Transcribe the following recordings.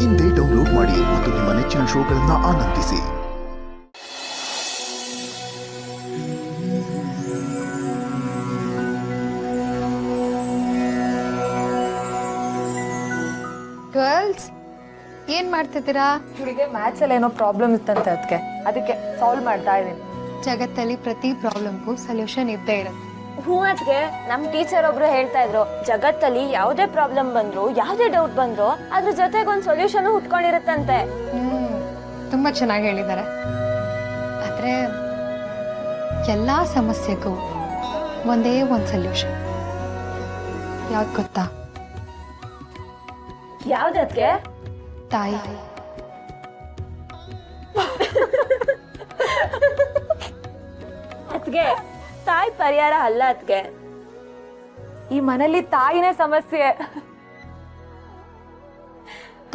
ಇಂದೇ ಡೌನ್ಲೋಡ್ ಮಾಡಿ ಮತ್ತು ನಿಮ್ಮ ನೆಚ್ಚಿನ ಶೋಗಳನ್ನು ಆನಂದಿಸಿ. ಗರ್ಲ್ಸ್ ಏನ್ ಮಾಡ್ತಿದ್ದೀರಾ? ಇವಳಿಗೆ ಮ್ಯಾಥ್ಸ್ ಅಲ್ಲಿ ಏನೋ ಪ್ರಾಬ್ಲಮ್ ಇತ್ತಂತೆ, ಅದಕ್ಕೆ ಸಾಲ್ವ್ ಮಾಡ್ತಾ ಇದೀನಿ. ಜಗತ್ತಲ್ಲಿ ಪ್ರತಿ ಪ್ರಾಬ್ಲಮ್ಗೂ ಸೊಲ್ಯೂಷನ್ ಇದ್ದೇ ಇರುತ್ತೆ. ಅದಕ್ಕೆ ನಮ್ ಟೀಚರ್ ಒಬ್ರು ಹೇಳ್ತಾ ಇದ್ರು, ಜಗತ್ತಲ್ಲಿ ಯಾವುದೇ ಪ್ರಾಬ್ಲಮ್ ಬಂದ್ರು, ಯಾವುದೇ ಡೌಟ್ ಬಂದ್ರು ಅದ್ರ ಜೊತೆಗೆ ಒಂದು ಸೊಲ್ಯೂಷನ್ ಹುಟ್ಕೊಂಡಿರುತ್ತಂತೆ. ತುಂಬಾ ಚೆನ್ನಾಗಿ ಹೇಳಿದ್ದಾರೆ. ಆದ್ರೆ ಎಲ್ಲಾ ಸಮಸ್ಯೆಗೂ ಒಂದೇ ಒಂದು ಸೊಲ್ಯೂಷನ್. ಯಾವ್ದು ಗೊತ್ತಾ? ಯಾವ್ದಕ್ಕೆ? ತಾಯಿ. ಅದ್ಗೆ ತಾಯಿ ಪರಿಹಾರ ಅಲ್ಲ. ಅದ್ಗೆ ಈ ಮನೇಲಿ ತಾಯಿನೇ ಸಮಸ್ಯೆ.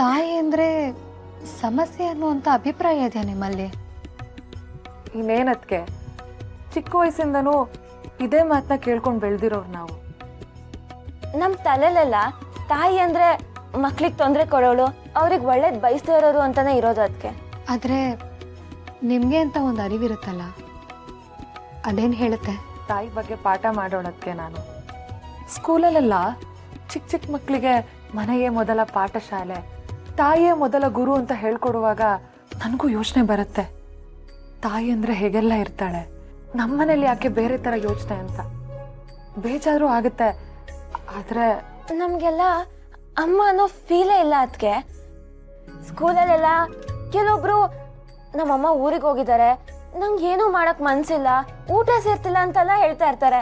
ತಾಯಿ ಅಂದ್ರೆ ಸಮಸ್ಯೆ ಅನ್ನುವಂತ ಅಭಿಪ್ರಾಯ ಇದೆಯಾ ನಿಮ್ಮಲ್ಲಿ? ಇನ್ನೇನದ್ಕೆ, ಚಿಕ್ಕ ವಯಸ್ಸಿಂದನೂ ಇದೇ ಮಾತನ್ನ ಕೇಳ್ಕೊಂಡು ಬೆಳೆದಿರೋರು ನಾವು. ನಮ್ ತಲೆಲೆಲ್ಲ ತಾಯಿ ಅಂದ್ರೆ ಮಕ್ಳಿಗೆ ತೊಂದರೆ ಕೊಡೋಳು, ಅವ್ರಿಗೆ ಒಳ್ಳೇದ್ ಬಯಸ್ತಾ ಇರೋರು ಅಂತಾನೆ ಇರೋದು. ಅದಕ್ಕೆ ಆದ್ರೆ ನಿಮ್ಗೆ ಅಂತ ಒಂದು ಅರಿವಿರುತ್ತಲ್ಲ, ಅದೇನ್ ಹೇಳುತ್ತೆ? ತಾಯಿ ಬಗ್ಗೆ ಪಾಠ ಮಾಡೋಣಕ್ಕೆ ನಾನು ಸ್ಕೂಲಲ್ಲೆಲ್ಲ ಚಿಕ್ಕ ಮಕ್ಕಳಿಗೆ ಮನೆಯೇ ಮೊದಲ ಪಾಠಶಾಲೆ, ತಾಯಿಯೇ ಮೊದಲ ಗುರು ಅಂತ ಹೇಳ್ಕೊಡುವಾಗ ನನಗೂ ಯೋಚನೆ ಬರುತ್ತೆ, ತಾಯಿ ಅಂದ್ರೆ ಹೇಗೆಲ್ಲ ಇರ್ತಾಳೆ, ನಮ್ಮನೇಲಿ ಯಾಕೆ ಬೇರೆ ತರ ಯೋಚನೆ ಅಂತ ಬೇಜಾರು ಆಗುತ್ತೆ. ಆದ್ರೆ ನಮ್ಗೆಲ್ಲ ಅಮ್ಮ ಅನ್ನೋ ಫೀಲೇ ಇಲ್ಲ. ಅದಕ್ಕೆ ಸ್ಕೂಲಲ್ಲೆಲ್ಲ ಕೆಲವೊಬ್ರು ನಮ್ಮಮ್ಮ ಊರಿಗೆ ಹೋಗಿದ್ದಾರೆ, ನಂಗೆ ಏನೂ ಮಾಡಕ್ ಮನ್ಸಿಲ್ಲ, ಊಟ ಸೇರ್ತಿಲ್ಲ ಅಂತೆಲ್ಲ ಹೇಳ್ತಾ ಇರ್ತಾರೆ.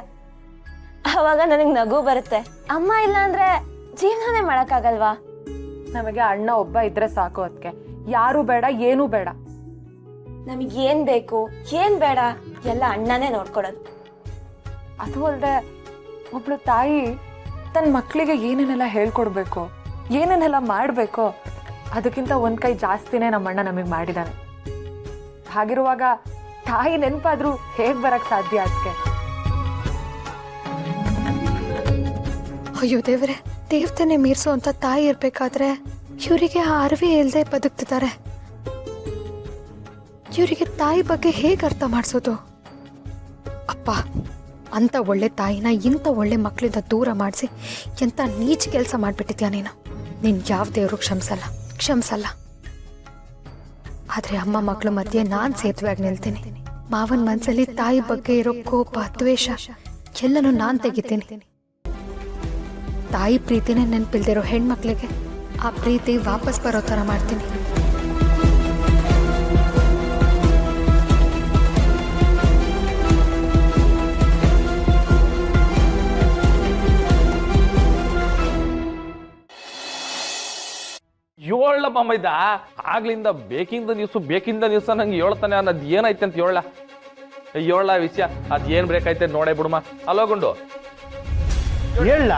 ಅವಾಗ ನನಗ್ ನಗು ಬರುತ್ತೆ. ಅಮ್ಮ ಇಲ್ಲ ಅಂದ್ರೆ ಜೀವನನೇ ಮಾಡಕ್ಕಾಗಲ್ವಾ? ನಮಗೆ ಅಣ್ಣ ಒಬ್ಬ ಇದ್ರೆ ಸಾಕು, ಅದಕ್ಕೆ ಯಾರು ಬೇಡ, ಏನೂ ಬೇಡ. ನಮಗ್ ಏನ್ ಬೇಕು ಏನ್ ಬೇಡ ಎಲ್ಲ ಅಣ್ಣನೇ ನೋಡ್ಕೊಡೋದು. ಅದು ಅಲ್ಲದೆ ಒಬ್ಳು ತಾಯಿ ತನ್ನ ಮಕ್ಕಳಿಗೆ ಏನೇನೆಲ್ಲ ಹೇಳ್ಕೊಡ್ಬೇಕು, ಏನೇನೆಲ್ಲ ಮಾಡಬೇಕು, ಅದಕ್ಕಿಂತ ಒಂದ್ ಕೈ ಜಾಸ್ತಿನೇ ನಮ್ಮಣ್ಣ ನಮಗೆ ಮಾಡಿದಾನೆ. ಹಾಗಿರುವಾಗ ತಾಯಿ ನೆನಪಾದ್ರೂ ಹೇಗ್ ಬರಕ್ ಸಾಧ್ಯ? ಅದಕ್ಕೆ ಅಯ್ಯೋ ದೇವ್ರೆ, ದೇವತೆನೆ ಮೀರಿಸುವಂತ ತಾಯಿ ಇರ್ಬೇಕಾದ್ರೆ ಇವರಿಗೆ ಆ ಅರಿವೇ ಇಲ್ಲದೆ ಬದುಕ್ತಿದ್ದಾರೆ. ಇವರಿಗೆ ತಾಯಿ ಬಗ್ಗೆ ಹೇಗೆ ಅರ್ಥ ಮಾಡಿಸೋದು? ಅಪ್ಪ, ಅಂತ ಒಳ್ಳೆ ತಾಯಿನ ಇಂಥ ಒಳ್ಳೆ ಮಕ್ಕಳಿಂದ ದೂರ ಮಾಡಿಸಿ ಎಂಥ ನೀಚ ಕೆಲಸ ಮಾಡಿಬಿಟ್ಟಿದ್ಯಾ ನೀನು. ನಿನ್ ಯಾವ ದೇವರು ಕ್ಷಮಿಸಲ್ಲ. ಆದ್ರೆ ಅಮ್ಮ ಮಕ್ಕಳ ಮಧ್ಯೆ ನಾನ್ ಸೇತುವೆಯಾಗಿ ನಿಲ್ತೀನಿ. ಮಾವನ ಮನಸ್ಸಲ್ಲಿ ತಾಯಿ ಬಗ್ಗೆ ಇರೋ ಕೋಪ, ದ್ವೇಷ ಎಲ್ಲನೂ ನಾನ್ ತೆಗಿತೀನಿ. ತಾಯಿ ಪ್ರೀತಿನೇ ನೆನಪಿಲ್ದಿರೋ ಹೆಣ್ಮಕ್ಳಿಗೆ ಆ ಪ್ರೀತಿ ವಾಪಸ್ ಬರೋ ಥರ ಮಾಡ್ತೀನಿ. ಏಳಮ್ಮ ಇದ್ದ ಆಗ್ಲಿಂದ ಬೇಕಿಂದ ನ್ಯೂಸ್ ನಂಗೆ ಹೇಳ್ತಾನೆ ಅನ್ನೋದು ಏನೈತೆ ಅಂತ ಏಳ ವಿಷಯ. ಅದ್ ಏನ್ ಬ್ರೇಕ್ ಐತೆ ನೋಡೇ ಬಿಡುಮ. ಅಲ್ಲೋಗುಂಡು ಹೇಳ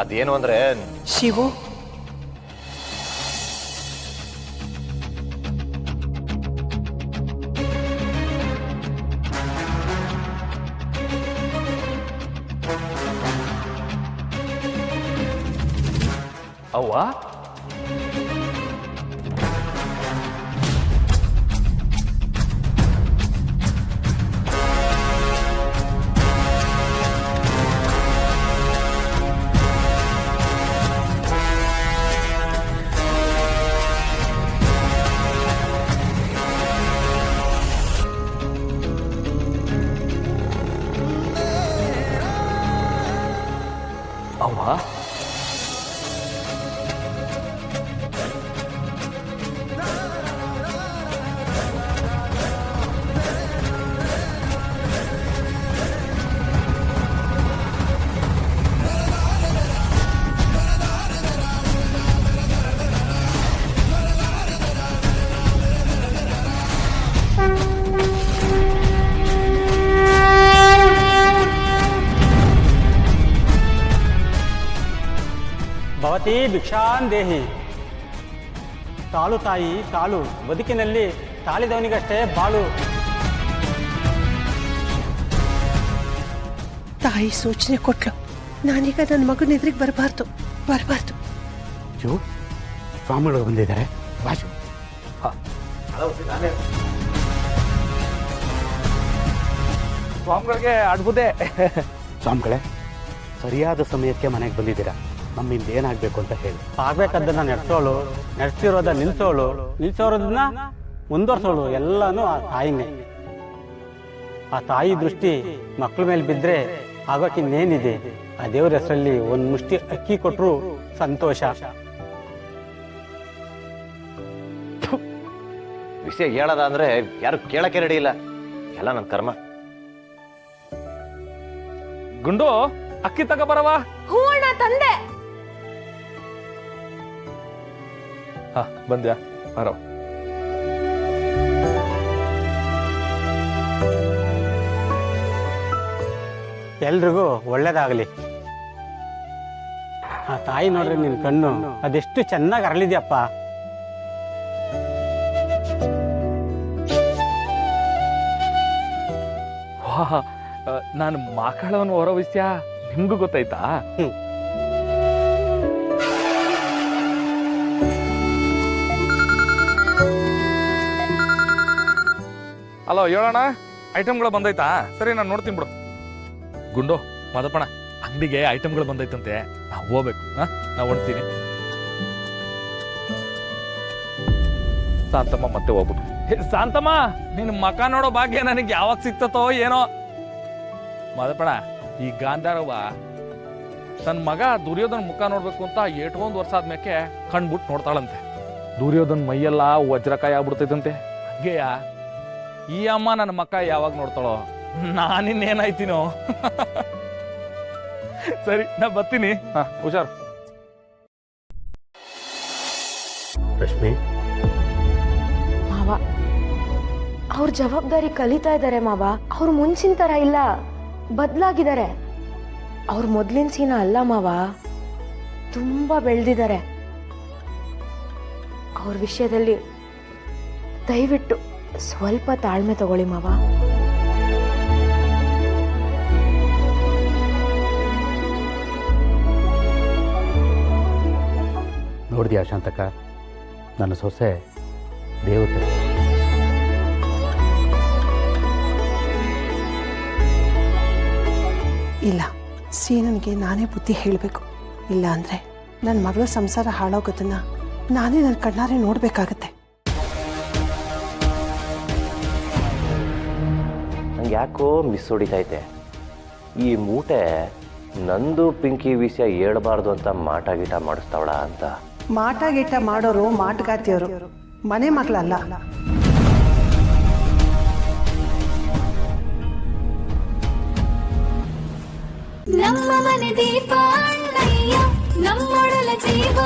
ಅದೇನು ಅಂದ್ರೆ ಶಿವು, ಅವ್ವ ಅವ್ವ ಭವತಿ ಭಿಕ್ಷಾನ್ ದೇಹಿ. ತಾಳು ತಾಯಿ ತಾಳು, ಬದುಕಿನಲ್ಲಿ ತಾಳಿದವನಿಗಷ್ಟೇ ಬಾಳು. ತಾಯಿ ಸೂಚನೆ ಕೊಟ್ಲು, ನಾನೀಗ ನನ್ನ ಮಗನ ಎದುರಿಗೆ ಬರಬಾರ್ದು. ಶಿವು ಸ್ವಾಮಿಗಳು ಬಂದಿದ್ದಾರೆ. ವಾಶು ಸ್ವಾಮಿಗಳಿಗೆ ಅಡ್ಬುದೆ. ಸ್ವಾಮಿಗಳೇ, ಸರಿಯಾದ ಸಮಯಕ್ಕೆ ಮನೆಗೆ ಬಂದಿದ್ದೀರಾ. ನಮ್ಮಿಂದ ಏನಾಗಬೇಕು ಅಂತ ಹೇಳಿ. ಆಗ್ಬೇಕಾದ್ದನ್ನ ನಡೆಸೋಳು, ನಡೆಸ್ತಿರೋದ ನಿಲ್ಸೋರೋದನ್ನ ಮುಂದುವರ್ಸೋಳು ಎಲ್ಲನೂ ಆ ತಾಯಿನೇ. ಆ ತಾಯಿ ದೃಷ್ಟಿ ಮಕ್ಕಳ ಮೇಲೆ ಬಿದ್ದರೆ ಆಗೋಕ್ಕಿನ್ನೇನಿದೆ? ಆ ದೇವ್ರ ಹೆಸರಲ್ಲಿ ಒಂದು ಮುಷ್ಟಿ ಅಕ್ಕಿ ಕೊಟ್ಟರು ಸಂತೋಷ. ವಿಷಯ ಹೇಳದ ಅಂದ್ರೆ ಯಾರು ಕೇಳಕ್ಕೆ ರೆಡಿ ಇಲ್ಲ. ಎಲ್ಲ ನನ್ನ ಕರ್ಮ. ಗುಂಡು ಅಕ್ಕಿ ತಗೋಬರವಾ? ಹೂ ಅಣ್ಣ, ತಂದೆ. ಹಾ ಬಂದ್ಯಾ? ಬರವ. ಎಲ್ರಿಗೂ ಒಳ್ಳೇದಾಗಲಿ. ಆ ತಾಯಿ ನೋಡ್ರಿ, ನಿನ್ನ ಕಣ್ಣು ಅದೆಷ್ಟು ಚೆನ್ನಾಗಿ ಅರಳಿದ್ಯಪ್ಪ. ವಾ, ನಾನು ಮಕ್ಕಳವನ್ನು ಹೊರೋ ವಿಷಯ ನಿಮ್ಗೂ ಗೊತ್ತಾಯ್ತಾ? ಹಲೋ, ಹೇಳೋಣ. ಐಟಮ್ಗಳು ಬಂದೈತಾ? ಸರಿ, ನಾನು ನೋಡ್ತೀನಿ ಬಿಡು. ಗುಂಡು, ಮಾದಪ್ಪಣ, ಅಂಗಡಿಗೆ ಐಟಮ್ಗಳು ಬಂದೈತಂತೆ, ನಾವು ಹೋಗ್ಬೇಕು. ನಾವು ಹೊಣ್ತೀನಿ. ಶಾಂತಮ್ಮ ಮತ್ತೆ ಹೋಗ್ಬಿಟ್ಟು. ಶಾಂತಮ್ಮ, ನಿನ್ನ ಮಕ ನೋಡೋ ಭಾಗ್ಯ ನನಗೆ ಯಾವಾಗ ಸಿಗ್ತತೋ ಏನೋ. ಮಾದಪ್ಪಣ, ಈ ಗಾಂಧಾರವ್ವ ತನ್ನ ಮಗ ದುರ್ಯೋಧನ ಮುಖ ನೋಡ್ಬೇಕು ಅಂತ 1 ವರ್ಷ ಆದ್ಮೇಲೆ ಕಣ್ಬಿಟ್ಟು ನೋಡ್ತಾಳಂತೆ. ದುರ್ಯೋಧನ ಮೈಯೆಲ್ಲ ವಜ್ರಕಾಯಿ ಆಗ್ಬಿಡ್ತೈತಂತೆ. ಹಂಗೆಯ ಈ ಅಮ್ಮ ನನ್ನ ಮಕ್ಕ ಯಾವಾಗ ನೋಡ್ತಾಳೋ, ನಾನಿನ್ನೇನಾಯ್ತೀನೋ. ಸರಿ, ನಾ ಬರ್ತೀನಿ. ಹುಷಾರು. ರಶ್ಮಿ, ಮಾವ, ಅವ್ರ ಜವಾಬ್ದಾರಿ ಕಲಿತಾ ಇದ್ದಾರೆ ಮಾವ. ಅವ್ರು ಮುಂಚಿನ ತರ ಇಲ್ಲ, ಬದಲಾಗಿದ್ದಾರೆ. ಅವ್ರ ಮೊದ್ಲಿನ ಸೀನ ಅಲ್ಲ ಮಾವ, ತುಂಬಾ ಬೆಳೆದಿದ್ದಾರೆ. ಅವ್ರ ವಿಷಯದಲ್ಲಿ ದಯವಿಟ್ಟು ಸ್ವಲ್ಪ ತಾಳ್ಮೆ ತಗೊಳ್ಳಿ ಮಾವ. ನೋಡಿದ್ಯಾ ಶಾಂತಕ, ನನ್ನ ಸೊಸೆ ದೇವತೆ. ಇಲ್ಲ, ಸೀನನ್ಗೆ ನಾನೇ ಬುದ್ಧಿ ಹೇಳಬೇಕು. ಇಲ್ಲ ಅಂದರೆ ನನ್ನ ಮಗಳ ಸಂಸಾರ ಹಾಳಾಗೋದನ್ನ ನಾನೇ ನನ್ನ ಕಣ್ಣಾರೆ ನೋಡಬೇಕಾಗತ್ತೆ. ನಂಗೆ ಯಾಕೋ ಮಿಸ್ ಹೊಡಿತೈತೆ. ಈ ಮೂಟೆ ನಂದು ಪಿಂಕಿ ವಿಷಯ ಹೇಳ್ಬಾರ್ದು ಅಂತ ಮಾಟ ಗೀಟ ಮಾಡಿಸ್ತಾವಳ ಅಂತ. ಮಾಟ ಗೀಟ ಮಾಡೋರು ಮಾಟಗಾತಿಯವರು, ಮನೆ ಮಗಳಲ್ಲ. ನಮ್ಮ ಮನೆ ದೀಪ ಅಣ್ಣಯ್ಯ, ನಮ್ಮೊಡಲ ಜೀವ